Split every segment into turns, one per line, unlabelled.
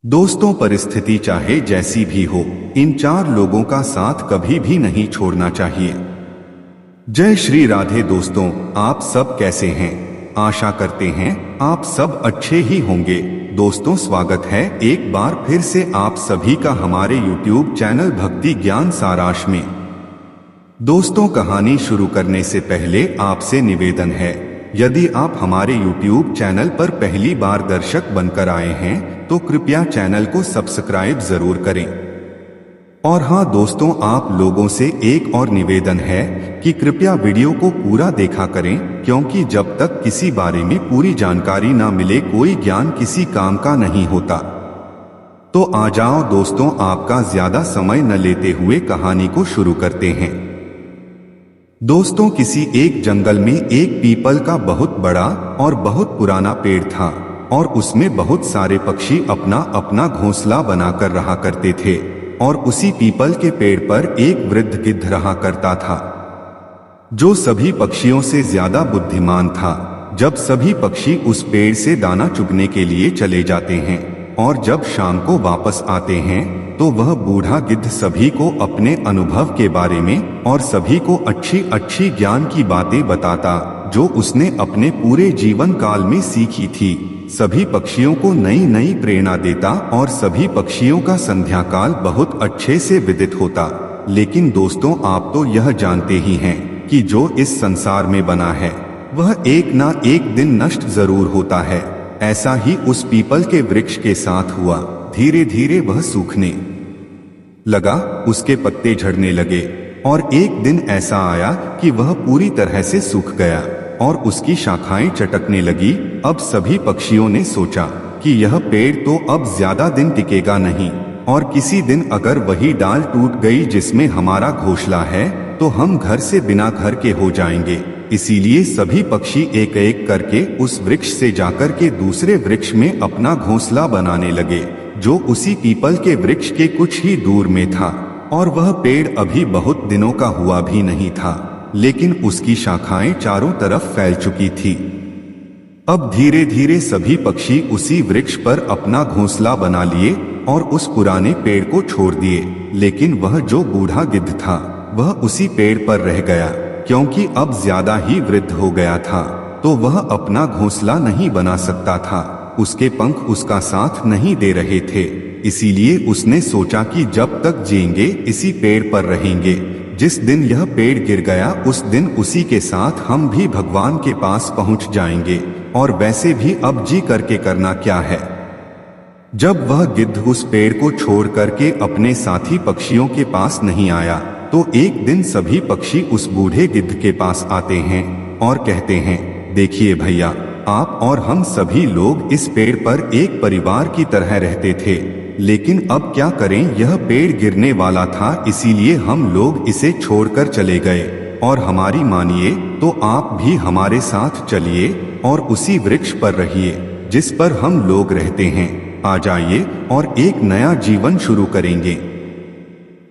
दोस्तों, परिस्थिति चाहे जैसी भी हो, इन चार लोगों का साथ कभी भी नहीं छोड़ना चाहिए। जय श्री राधे। दोस्तों, आप सब कैसे हैं? आशा करते हैं आप सब अच्छे ही होंगे। दोस्तों, स्वागत है एक बार फिर से आप सभी का हमारे YouTube चैनल भक्ति ज्ञान सारांश में। दोस्तों, कहानी शुरू करने से पहले आपसे निवेदन है, यदि आप हमारे YouTube चैनल पर पहली बार दर्शक बनकर आए हैं तो कृपया चैनल को सब्सक्राइब जरूर करें। और हाँ दोस्तों, आप लोगों से एक और निवेदन है कि कृपया वीडियो को पूरा देखा करें, क्योंकि जब तक किसी बारे में पूरी जानकारी ना मिले कोई ज्ञान किसी काम का नहीं होता। तो आ जाओ दोस्तों, आपका ज्यादा समय न लेते हुए कहानी को शुरू करते हैं। दोस्तों, किसी एक जंगल में एक पीपल का बहुत बड़ा और बहुत पुराना पेड़ था और उसमें बहुत सारे पक्षी अपना अपना घोंसला बनाकर रहा करते थे। और उसी पीपल के पेड़ पर एक वृद्ध गिद्ध रहा करता था, जो सभी पक्षियों से ज्यादा बुद्धिमान था। जब सभी पक्षी उस पेड़ से दाना चुगने के लिए चले जाते हैं और जब शाम को वापस आते हैं तो वह बूढ़ा गिद्ध सभी को अपने अनुभव के बारे में और सभी को अच्छी अच्छी ज्ञान की बातें बताता, जो उसने अपने पूरे जीवन काल में सीखी थी। सभी पक्षियों को नई नई प्रेरणा देता और सभी पक्षियों का संध्या काल बहुत अच्छे से व्यतीत होता। लेकिन दोस्तों, आप तो यह जानते ही हैं कि जो इस संसार में बना है वह एक ना एक दिन नष्ट जरूर होता है। ऐसा ही उस पीपल के वृक्ष के साथ हुआ। धीरे धीरे वह सूखने लगा, उसके पत्ते झड़ने लगे और एक दिन ऐसा आया कि वह पूरी तरह से सूख गया और उसकी शाखाएं चटकने लगी। अब सभी पक्षियों ने सोचा कि यह पेड़ तो अब ज्यादा दिन टिकेगा नहीं और किसी दिन अगर वही डाल टूट गई जिसमें हमारा घोंसला है तो हम घर से बिना घर के हो जाएंगे। इसीलिए सभी पक्षी एक एक करके उस वृक्ष से जाकर के दूसरे वृक्ष में अपना घोंसला बनाने लगे, जो उसी पीपल के वृक्ष के कुछ ही दूर में था। और वह पेड़ अभी बहुत दिनों का हुआ भी नहीं था, लेकिन उसकी शाखाएं चारों तरफ फैल चुकी थी। अब धीरे धीरे सभी पक्षी उसी वृक्ष पर अपना घोंसला बना लिए और उस पुराने पेड़ को छोड़ दिए। लेकिन वह जो बूढ़ा गिद्ध था वह उसी पेड़ पर रह गया, क्योंकि अब ज्यादा ही वृद्ध हो गया था, तो वह अपना घोंसला नहीं बना सकता था। उसके पंख उसका साथ नहीं दे रहे थे। इसीलिए उसने सोचा कि जब तक जिएंगे इसी पेड़ पर रहेंगे। जिस दिन यह पेड़ गिर गया उस दिन उसी के साथ हम भी भगवान के पास पहुंच जाएंगे। और वैसे भी अब जी करके करना क्या है। जब वह गिद्ध उस पेड़ को छोड़ करके अपने साथी पक्षियों के पास नहीं आया तो एक दिन सभी पक्षी उस बूढ़े गिद्ध के पास आते हैं और कहते हैं, देखिए भैया, आप और हम सभी लोग इस पेड़ पर एक परिवार की तरह रहते थे, लेकिन अब क्या करें, यह पेड़ गिरने वाला था, इसीलिए हम लोग इसे छोड़कर चले गए। और हमारी मानिए तो आप भी हमारे साथ चलिए और उसी वृक्ष पर रहिए जिस पर हम लोग रहते हैं। आ जाइए और एक नया जीवन शुरू करेंगे।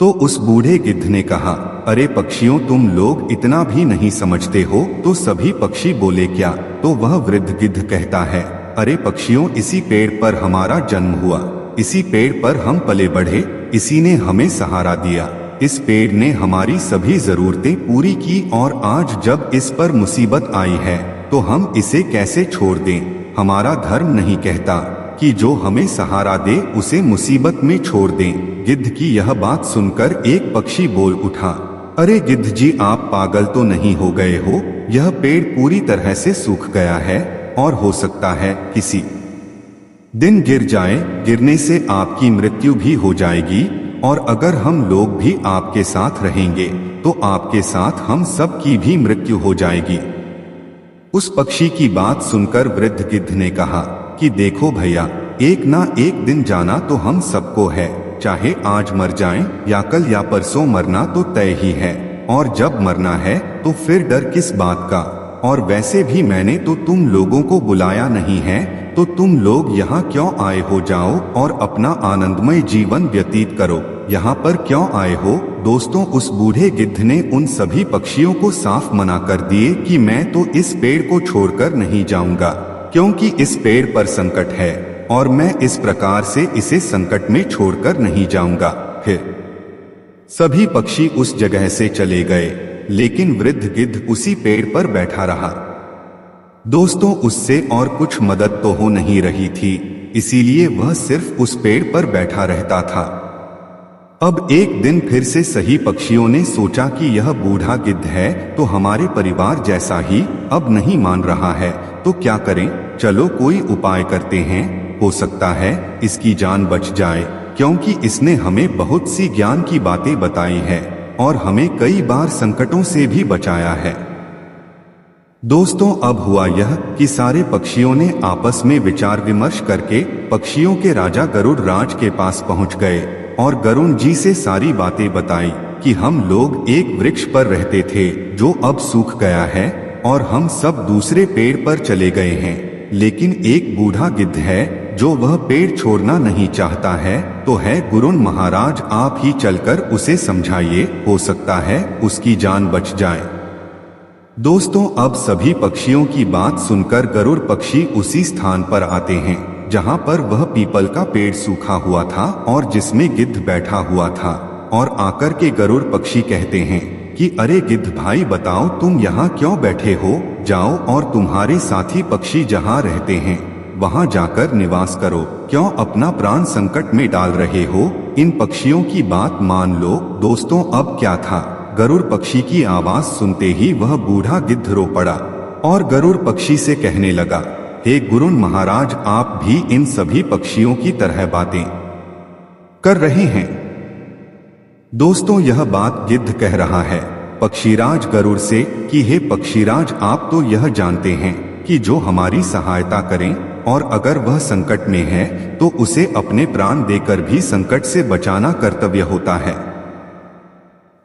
तो उस बूढ़े गिद्ध ने कहा, अरे पक्षियों, तुम लोग इतना भी नहीं समझते हो। तो सभी पक्षी बोले, क्या? तो वह वृद्ध गिद्ध कहता है, अरे पक्षियों, इसी पेड़ पर हमारा जन्म हुआ, इसी पेड़ पर हम पले बढ़े, इसी ने हमें सहारा दिया, इस पेड़ ने हमारी सभी जरूरतें पूरी की और आज जब इस पर मुसीबत आई है तो हम इसे कैसे छोड़ दें। हमारा धर्म नहीं कहता कि जो हमें सहारा दे उसे मुसीबत में छोड़ दें। गिद्ध की यह बात सुनकर एक पक्षी बोल उठा, अरे गिद्ध जी, आप पागल तो नहीं हो गए हो? यह पेड़ पूरी तरह से सूख गया है और हो सकता है किसी दिन गिर जाए। गिरने से आपकी मृत्यु भी हो जाएगी और अगर हम लोग भी आपके साथ रहेंगे तो आपके साथ हम सब की भी मृत्यु हो जाएगी। उस पक्षी की बात सुनकर वृद्ध गिद्ध ने कहा कि देखो भैया, एक ना एक दिन जाना तो हम सबको है, चाहे आज मर जाएं या कल या परसों, मरना तो तय ही है। और जब मरना है तो फिर डर किस बात का। और वैसे भी मैंने तो तुम लोगों को बुलाया नहीं है, तो तुम लोग यहाँ क्यों आए हो? जाओ और अपना आनंदमय जीवन व्यतीत करो। यहाँ पर क्यों आए हो? दोस्तों, उस बूढ़े गिद्ध ने उन सभी पक्षियों को साफ मना कर दिए कि मैं तो इस पेड़ को छोड़कर नहीं जाऊंगा, क्योंकि इस पेड़ पर संकट है और मैं इस प्रकार से इसे संकट में छोड़कर नहीं जाऊंगा। फिर सभी पक्षी उस जगह से चले गए, लेकिन वृद्ध गिद्ध उसी पेड़ पर बैठा रहा। दोस्तों, उससे और कुछ मदद तो हो नहीं रही थी, इसीलिए वह सिर्फ उस पेड़ पर बैठा रहता था। अब एक दिन फिर से सही पक्षियों ने सोचा कि यह बूढ़ा गिद्ध है तो हमारे परिवार जैसा ही, अब नहीं मान रहा है तो क्या करें, चलो कोई उपाय करते हैं, हो सकता है इसकी जान बच जाए, क्योंकि इसने हमें बहुत सी ज्ञान की बातें बताई है और हमें कई बार संकटों से भी बचाया है। दोस्तों, अब हुआ यह कि सारे पक्षियों ने आपस में विचार विमर्श करके पक्षियों के राजा गरुड़ राज के पास पहुंच गए और गरुड़ जी से सारी बातें बताई कि हम लोग एक वृक्ष पर रहते थे जो अब सूख गया है और हम सब दूसरे पेड़ पर चले गए हैं, लेकिन एक बूढ़ा गिद्ध है जो वह पेड़ छोड़ना नहीं चाहता है, तो है गरुड़ महाराज, आप ही चलकर उसे समझाइए, हो सकता है उसकी जान बच जाए। दोस्तों, अब सभी पक्षियों की बात सुनकर गरुड़ पक्षी उसी स्थान पर आते हैं जहां पर वह पीपल का पेड़ सूखा हुआ था और जिसमें गिद्ध बैठा हुआ था, और आकर के गरुड़ पक्षी कहते हैं कि अरे गिद्ध भाई, बताओ तुम यहाँ क्यों बैठे हो, जाओ और तुम्हारे साथी पक्षी जहाँ रहते हैं वहां जाकर निवास करो, क्यों अपना प्राण संकट में डाल रहे हो, इन पक्षियों की बात मान लो। दोस्तों, अब क्या था, गरुड़ पक्षी की आवाज सुनते ही वह बूढ़ा गिद्ध रो पड़ा और गरुड़ पक्षी से कहने लगा, हे गरुड़ महाराज, आप भी इन सभी पक्षियों की तरह बातें कर रहे हैं। दोस्तों, यह बात गिद्ध कह रहा है पक्षीराज गरुड़ से कि हे पक्षीराज, आप तो यह जानते हैं कि जो हमारी सहायता करें और अगर वह संकट में है तो उसे अपने प्राण देकर भी संकट से बचाना कर्तव्य होता है,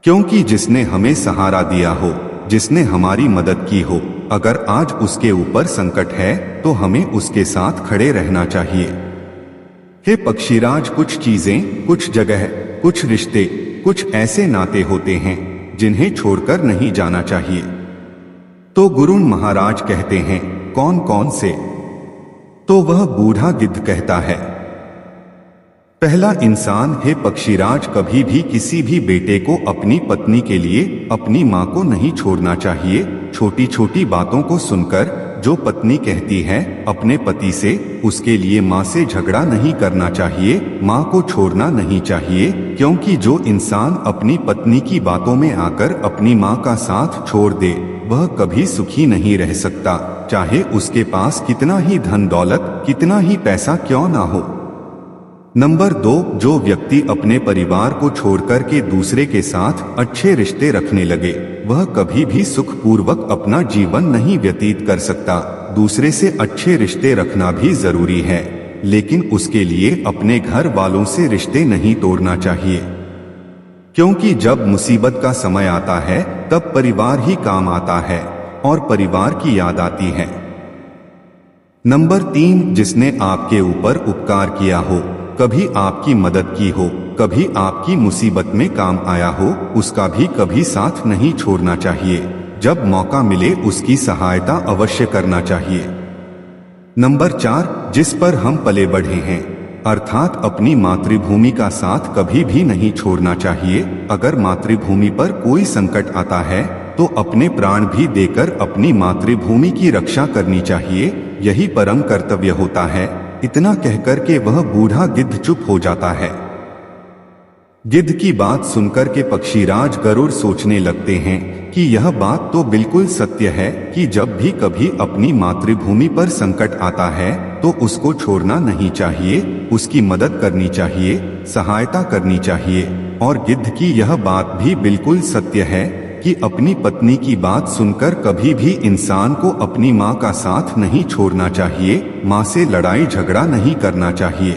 क्योंकि जिसने हमें सहारा दिया हो, जिसने हमारी मदद की हो, अगर आज उसके ऊपर संकट है तो हमें उसके साथ खड़े रहना चाहिए। हे पक्षीराज, कुछ चीजें, कुछ जगह, कुछ रिश्ते, कुछ ऐसे नाते होते हैं जिन्हें छोड़कर नहीं जाना चाहिए। तो गरुड़ महाराज कहते हैं, कौन कौन से? तो वह बूढ़ा गिद्ध कहता है, पहला इंसान, हे पक्षीराज, कभी भी किसी भी बेटे को अपनी पत्नी के लिए अपनी माँ को नहीं छोड़ना चाहिए। छोटी छोटी बातों को सुनकर जो पत्नी कहती है अपने पति से, उसके लिए माँ से झगड़ा नहीं करना चाहिए, माँ को छोड़ना नहीं चाहिए, क्योंकि जो इंसान अपनी पत्नी की बातों में आकर अपनी माँ का साथ छोड़ दे वह कभी सुखी नहीं रह सकता, चाहे उसके पास कितना ही धन दौलत, कितना ही पैसा क्यों ना हो। नंबर 2, जो व्यक्ति अपने परिवार को छोड़कर के दूसरे के साथ अच्छे रिश्ते रखने लगे वह कभी भी सुखपूर्वक अपना जीवन नहीं व्यतीत कर सकता। दूसरे से अच्छे रिश्ते रखना भी जरूरी है, लेकिन उसके लिए अपने घर वालों से रिश्ते नहीं तोड़ना चाहिए, क्योंकि जब मुसीबत का समय आता है तब परिवार ही काम आता है और परिवार की याद आती है। नंबर 3, जिसने आपके ऊपर उपकार किया हो, कभी आपकी मदद की हो, कभी आपकी मुसीबत में काम आया हो, उसका भी कभी साथ नहीं छोड़ना चाहिए। जब मौका मिले उसकी सहायता अवश्य करना चाहिए। नंबर 4, जिस पर हम पले बढ़े हैं, अर्थात अपनी मातृभूमि का साथ कभी भी नहीं छोड़ना चाहिए। अगर मातृभूमि पर कोई संकट आता है तो अपने प्राण भी देकर अपनी मातृभूमि की रक्षा करनी चाहिए, यही परम कर्तव्य होता है। इतना कहकर के वह बूढ़ा गिद्ध चुप हो जाता है। गिद्ध की बात सुनकर के पक्षीराज गरुड़ सोचने लगते हैं कि यह बात तो बिल्कुल सत्य है कि जब भी कभी अपनी मातृभूमि पर संकट आता है तो उसको छोड़ना नहीं चाहिए, उसकी मदद करनी चाहिए, सहायता करनी चाहिए। और गिद्ध की यह बात भी बिल्कुल सत्य है कि अपनी पत्नी की बात सुनकर कभी भी इंसान को अपनी माँ का साथ नहीं छोड़ना चाहिए, माँ से लड़ाई झगड़ा नहीं करना चाहिए।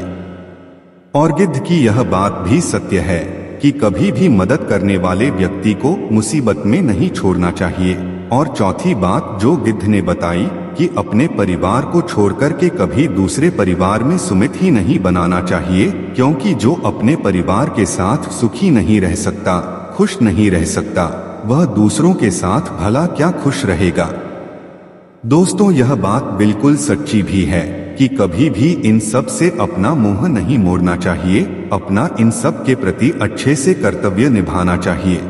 और गिद्ध की यह बात भी सत्य है कि कभी भी मदद करने वाले व्यक्ति को मुसीबत में नहीं छोड़ना चाहिए। और चौथी बात जो गिद्ध ने बताई कि अपने परिवार को छोड़कर के कभी दूसरे परिवार में सुमित ही नहीं बनाना चाहिए, क्योंकि जो अपने परिवार के साथ सुखी नहीं रह सकता, खुश नहीं रह सकता, वह दूसरों के साथ भला क्या खुश रहेगा। दोस्तों, यह बात बिल्कुल सच्ची भी है कि कभी भी इन सब से अपना मुंह नहीं मोड़ना चाहिए, अपना इन सब के प्रति अच्छे से कर्तव्य निभाना चाहिए।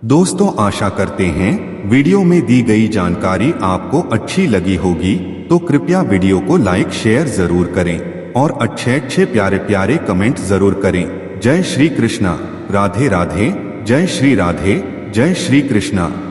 दोस्तों, आशा करते हैं वीडियो में दी गई जानकारी आपको अच्छी लगी होगी, तो कृपया वीडियो को लाइक शेयर जरूर करें और अच्छे प्यारे प्यारे कमेंट जरूर करें। जय श्री कृष्णा, राधे राधे, जय श्री राधे, जय श्री कृष्णा।